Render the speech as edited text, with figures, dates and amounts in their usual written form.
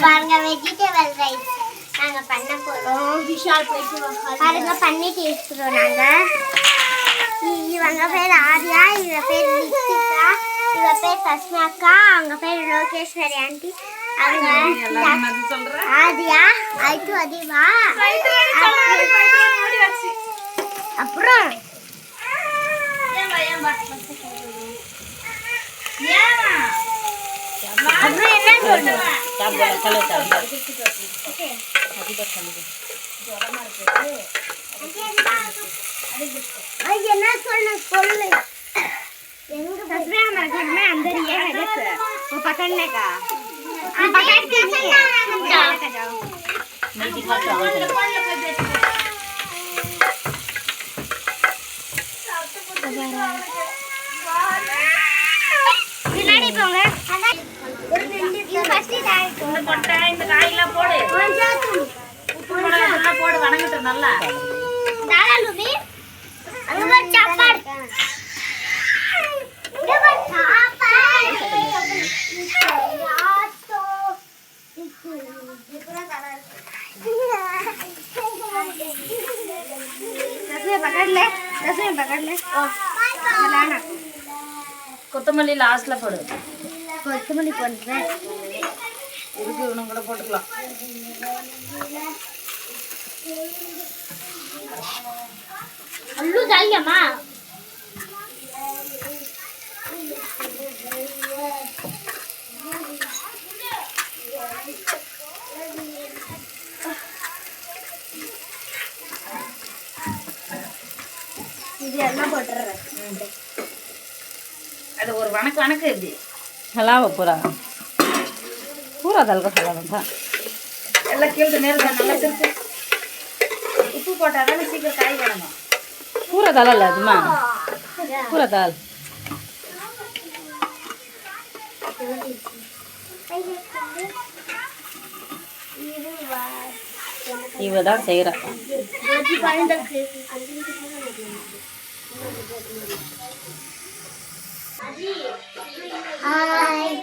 பாருங்க vegetable rice நாங்க பண்ண போறோம். விஷால் போயிட்டு பாருங்க பண்ணிட்டு இருக்கோம் நாங்க. இவங்க பேர் ஆர்யா, இவ பேர் நித்திகா, இவ பேர் தஸ்மியாக்கா, அவங்க பேர் லோகேஸ்வரி ஆண்டி. அவங்க ஆர்யா ஐட்டு அதிவா. அப்புறம் அப்புறம் என்ன சொல்றேன் என்ன சொல்ல சொல்லு எங்க தஸ்மியா மரமே अंदर ये है देख वो पकड़ने का पकड़ते नहीं है नहीं दिखाता பின்னாடி போங்க ஒரு நில்லி ஃபர்ஸ்ட் டாய் இந்த கொட்டை இந்த காயெல்லாம் போடு உப்பு மிளகாய் எல்லாம் போடு வணங்கிட்டு நல்லா தாராளுமி அங்க சாப்பாடு இங்க சாப்பாடு யாத்தோ இப்பரா கலர் दसवें पकड़ ले लाना கொத்தமல்லி லாஸ்ட்ல போடு கொத்தமல்லி போடுறேன் இதுக்கு இன்னும் கூட போட்டுக்கலாம் அல்லு ஜாலியம்மா இது எல்லாம் போட்டுறேன் அது ஒரு வணக்கு வணக்கு இப்படி ஹலாவ பூரா பூரா தல்க ஹலாவா எல்லாம் கீழே நேரத்தை நல்லா திருப்பி உப்பு போட்டால் தானே சீக்கிரம் காய் வேணுமா பூரா தால் இல்லை அதுமா பூரா தால் இவ தான் செய்கிறா ஹாய்